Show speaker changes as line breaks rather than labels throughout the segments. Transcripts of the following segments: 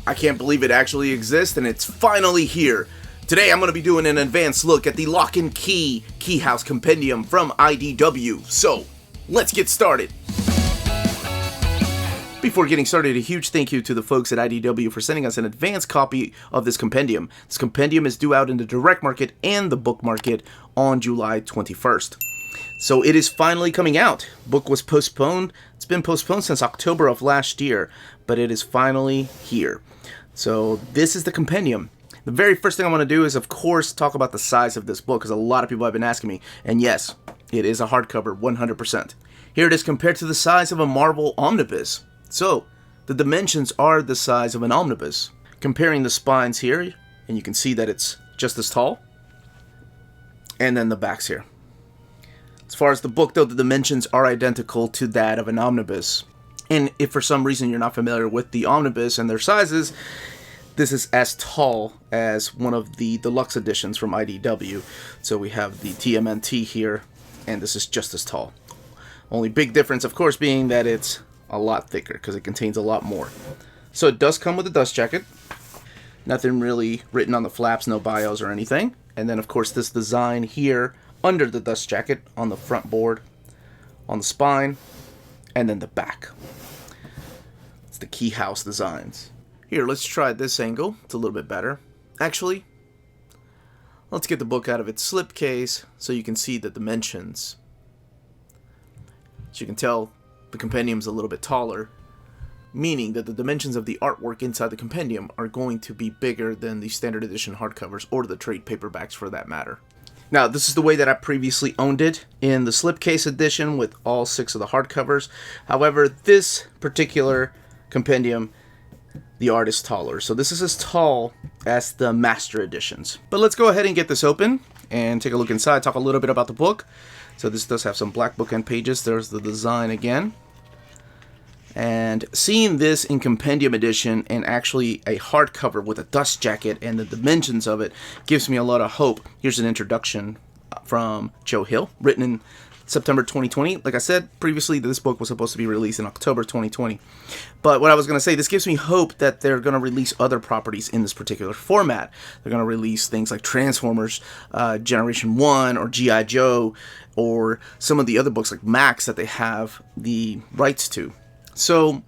I can't believe it actually exists and it's finally here. Today I'm going to be doing an advanced look at the Locke Key Keyhouse Compendium from IDW. So, let's get started. Before getting started, a huge thank you to the folks at IDW for sending us an advanced copy of this compendium. This compendium is due out in the direct market and the book market on July 21st. So it is finally coming out. Book was postponed. It's been postponed since October of last year, but it is finally here. So this is the compendium. The very first thing I want to do is, of course, talk about the size of this book, because a lot of people have been asking me. And yes, it is a hardcover, 100%. Here it is compared to the size of a Marvel omnibus. So, the dimensions are the size of an omnibus. Comparing the spines here, and you can see that it's just as tall. And then the backs here. As far as the book, though, the dimensions are identical to that of an omnibus. And if for some reason you're not familiar with the omnibus and their sizes, this is as tall as one of the deluxe editions from IDW. So we have the TMNT here, and this is just as tall. Only big difference, of course, being that it's a lot thicker because it contains a lot more. So it does come with a dust jacket. Nothing really written on the flaps, no bios or anything. And then, of course, this design here under the dust jacket on the front board, on the spine, and then the back. It's the Keyhouse designs. Here, let's try this angle. It's a little bit better. Actually, let's get the book out of its slipcase so you can see the dimensions. As you can tell, the compendium's a little bit taller, meaning that the dimensions of the artwork inside the compendium are going to be bigger than the standard edition hardcovers or the trade paperbacks for that matter. Now, this is the way that I previously owned it in the slipcase edition with all 6 of the hardcovers. However, this particular compendium, the art is taller. So this is as tall as the master editions. But let's go ahead and get this open and take a look inside, talk a little bit about the book. So this does have some black bookend pages. There's the design again. And seeing this in compendium edition and actually a hardcover with a dust jacket and the dimensions of it gives me a lot of hope. Here's an introduction from Joe Hill, written in September 2020. Like I said previously, this book was supposed to be released in October 2020. But what I was going to say, this gives me hope that they're going to release other properties in this particular format. They're going to release things like Transformers, Generation 1, or G.I. Joe, or some of the other books like Max that they have the rights to. So,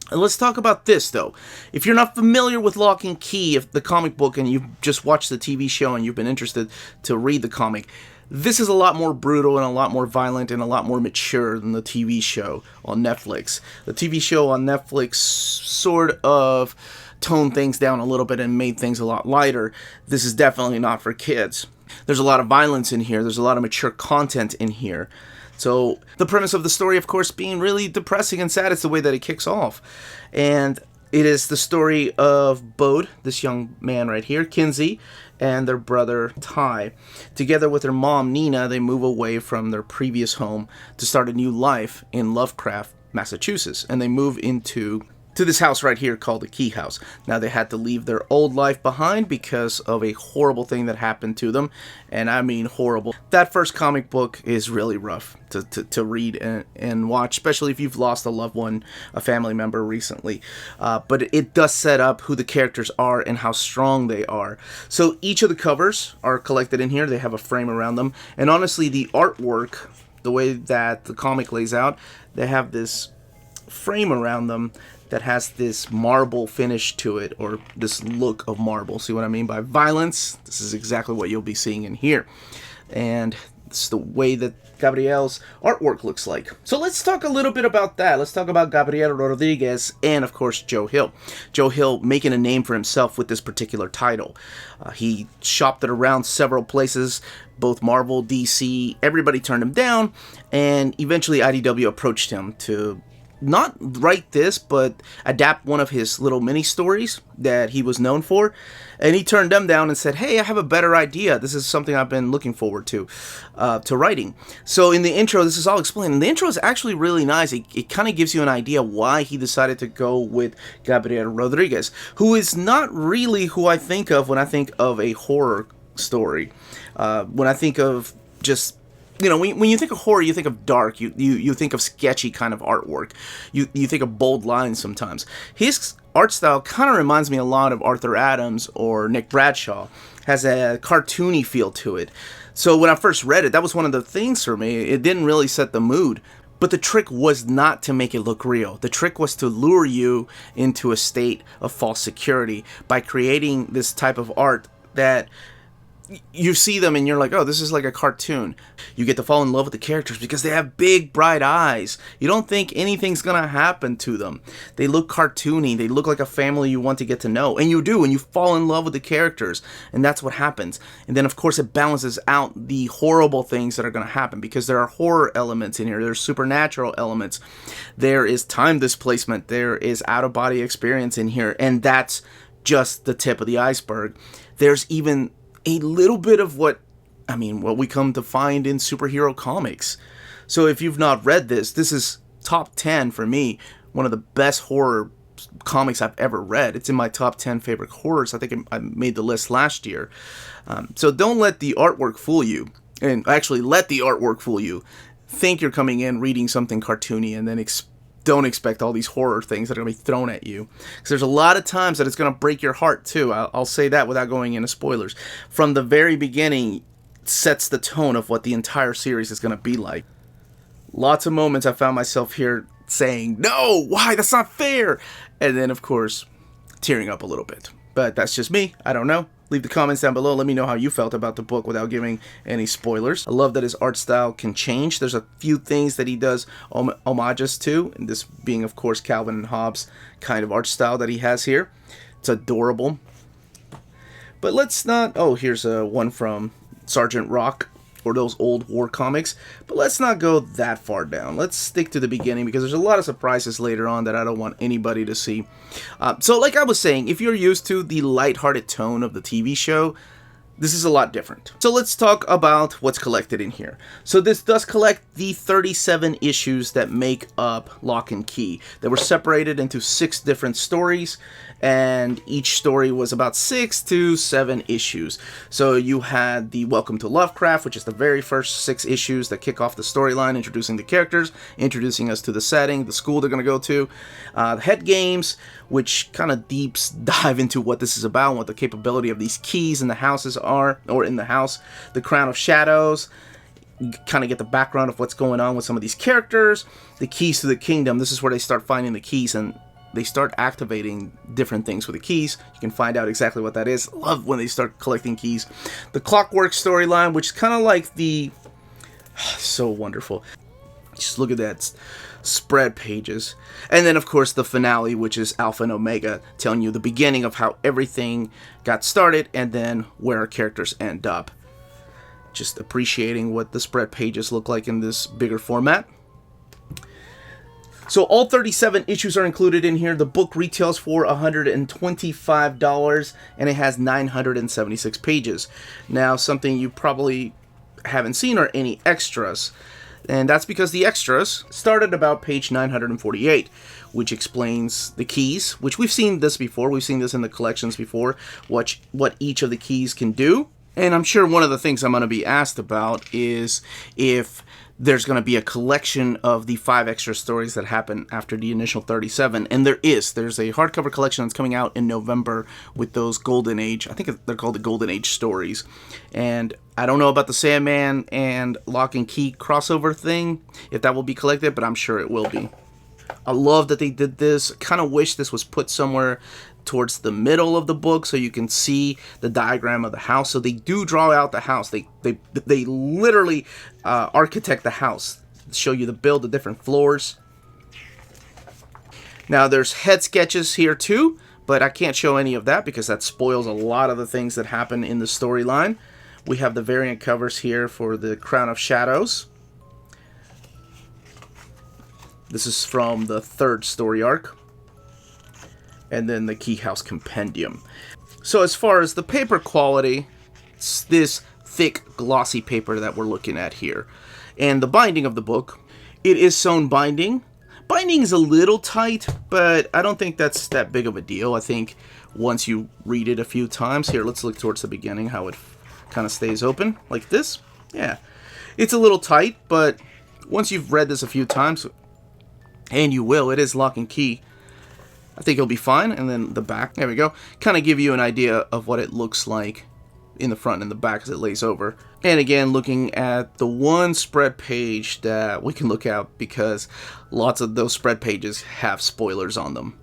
let's talk about this, though. If you're not familiar with Locke Key, if the comic book, and you've just watched the TV show and you've been interested to read the comic, this is a lot more brutal and a lot more violent and a lot more mature than the TV show on Netflix. The TV show on Netflix sort of toned things down a little bit and made things a lot lighter. This is definitely not for kids. There's a lot of violence in here. There's a lot of mature content in here. So the premise of the story, of course, being really depressing and sad is the way that it kicks off. And it is the story of Bode, this young man right here, Kinsey, and their brother Ty. Together with their mom, Nina, they move away from their previous home to start a new life in Lovecraft, Massachusetts. And they move into this house right here called the Key House. Now, they had to leave their old life behind because of a horrible thing that happened to them. And I mean horrible. That first comic book is really rough to read and watch, especially if you've lost a loved one, a family member recently. But it does set up who the characters are and how strong they are. So each of the covers are collected in here. They have a frame around them. And honestly, the artwork, the way that the comic lays out, they have this frame around them that has this marble finish to it, or this look of marble. See what I mean by violence? This is exactly what you'll be seeing in here. And it's the way that Gabriel's artwork looks like. So let's talk a little bit about that. Let's talk about Gabriel Rodriguez and, of course, Joe Hill. Joe Hill making a name for himself with this particular title. He shopped it around several places, both Marvel, DC, everybody turned him down, and eventually IDW approached him to not write this, but adapt one of his little mini stories that he was known for. And he turned them down and said, hey, I have a better idea. This is something I've been looking forward to writing. So in the intro, this is all explained. And the intro is actually really nice. It kind of gives you an idea why he decided to go with Gabriel Rodriguez, who is not really who I think of when I think of a horror story. When I think of just you know, when you think of horror, you think of dark, you think of sketchy kind of artwork, you think of bold lines sometimes. His art style kind of reminds me a lot of Arthur Adams or Nick Bradshaw, has a cartoony feel to it. So when I first read it, that was one of the things for me. It didn't really set the mood. But the trick was not to make it look real. The trick was to lure you into a state of false security by creating this type of art that you see them and you're like, oh, this is like a cartoon. You get to fall in love with the characters because they have big, bright eyes. You don't think anything's gonna happen to them. They look cartoony. They look like a family you want to get to know. And you do, and you fall in love with the characters. And that's what happens. And then, of course, it balances out the horrible things that are gonna happen because there are horror elements in here. There's supernatural elements. There is time displacement. There is out-of-body experience in here. And that's just the tip of the iceberg. There's even a little bit of what we come to find in superhero comics. So if you've not read this, this is top 10 for me, one of the best horror comics I've ever read. It's in my top 10 favorite horrors. I think I made the list last year. So don't let the artwork fool you, and actually let the artwork fool you. Think you're coming in reading something cartoony and then don't expect all these horror things that are going to be thrown at you. Because there's a lot of times that it's going to break your heart too. I'll say that without going into spoilers. From the very beginning, it sets the tone of what the entire series is going to be like. Lots of moments I found myself here saying, no, why? That's not fair. And then, of course, tearing up a little bit. But that's just me. I don't know. Leave the comments down below. Let me know how you felt about the book without giving any spoilers. I love that his art style can change. There's a few things that he does homages to, and this being, of course, Calvin and Hobbes kind of art style that he has here. It's adorable. But let's not... Oh, here's one from Sergeant Rock, or those old war comics. But let's not go that far down. Let's stick to the beginning because there's a lot of surprises later on that I don't want anybody to see. So like I was saying, if you're used to the lighthearted tone of the TV show, this is a lot different. So let's talk about what's collected in here. So this does collect the 37 issues that make up Locke and Key. They were separated into 6 different stories, and each story was about 6 to 7 issues. So you had the Welcome to Lovecraft, which is the very first 6 issues that kick off the storyline, introducing the characters, introducing us to the setting, the school they're going to go to. The Head Games, which kind of dive into what this is about and what the capability of these keys in the houses are, or in the house. The Crown of Shadows, you kind of get the background of what's going on with some of these characters. The Keys to the Kingdom, this is where they start finding the keys and they start activating different things with the keys. You can find out exactly what that is. Love when they start collecting keys. The Clockwork storyline, which is kind of like the... so wonderful. Just look at that spread pages. And then, of course, the finale, which is Alpha and Omega, telling you the beginning of how everything got started and then where our characters end up. Just appreciating what the spread pages look like in this bigger format. So all 37 issues are included in here. The book retails for $125 and it has 976 pages. Now, something you probably haven't seen are any extras. And that's because the extras start at about page 948, which explains the keys, which we've seen this before. We've seen this in the collections before, what each of the keys can do. And I'm sure one of the things I'm going to be asked about is if there's going to be a collection of the 5 extra stories that happen after the initial 37. And there is. There's a hardcover collection that's coming out in November with those Golden Age, I think they're called the Golden Age stories. And I don't know about the Sandman and Locke and Key crossover thing, if that will be collected, but I'm sure it will be. I love that they did this. I kind of wish this was put somewhere towards the middle of the book so you can see the diagram of the house. So they do draw out the house. They literally architect the house, show you the build, the different floors. Now there's head sketches here too, but I can't show any of that because that spoils a lot of the things that happen in the storyline. We have the variant covers here for the Crown of Shadows. This is from the 3rd story arc. And then the Keyhouse Compendium. So as far as the paper quality, it's this thick, glossy paper that we're looking at here. And the binding of the book, it is sewn binding. Binding is a little tight, but I don't think that's that big of a deal. I think once you read it a few times, here, let's look towards the beginning, how it kind of stays open, like this. Yeah. It's a little tight, but once you've read this a few times, and you will, it is Locke and Key, I think it'll be fine. And then the back, there we go, kind of give you an idea of what it looks like in the front and the back as it lays over. And again, looking at the one spread page that we can look at, because lots of those spread pages have spoilers on them.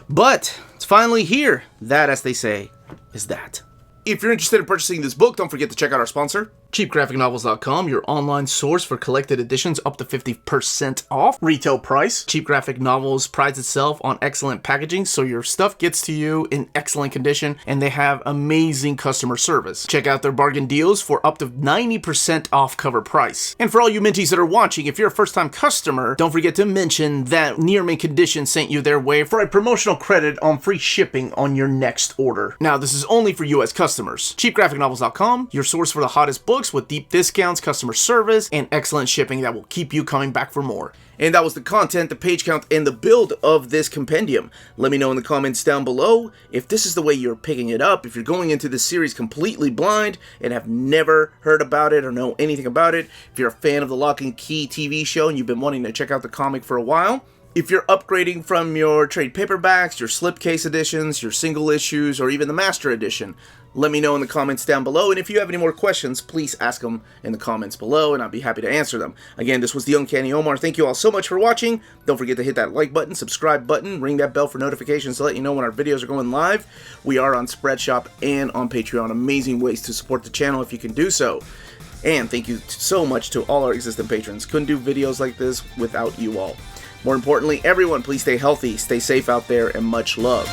But it's finally here. That, as they say, is that. If you're interested in purchasing this book, don't forget to check out our sponsor, cheapgraphicnovels.com, your online source for collected editions up to 50% off retail price. Cheap Graphic Novels prides itself on excellent packaging, so your stuff gets to you in excellent condition, and they have amazing customer service. Check out their bargain deals for up to 90% off cover price. And for all you Minties that are watching, if you're a first-time customer, don't forget to mention that Near Mint Condition sent you their way for a promotional credit on free shipping on your next order. Now, this is only for U.S. customers. cheapgraphicnovels.com, your source for the hottest books with deep discounts, customer service, and excellent shipping that will keep you coming back for more. And that was the content, the page count, and the build of this compendium. Let me know in the comments down below if this is the way you're picking it up, if you're going into this series completely blind and have never heard about it or know anything about it, if you're a fan of the Locke and Key TV show and you've been wanting to check out the comic for a while, if you're upgrading from your trade paperbacks, your slipcase editions, your single issues, or even the master edition, let me know in the comments down below. And if you have any more questions, please ask them in the comments below, and I'll be happy to answer them. Again, this was the Uncanny Omar. Thank you all so much for watching. Don't forget to hit that like button, subscribe button, ring that bell for notifications to let you know when our videos are going live. We are on Spreadshop and on Patreon. Amazing ways to support the channel if you can do so. And thank you so much to all our existing patrons. Couldn't do videos like this without you all. More importantly, everyone, please stay healthy, stay safe out there, and much love.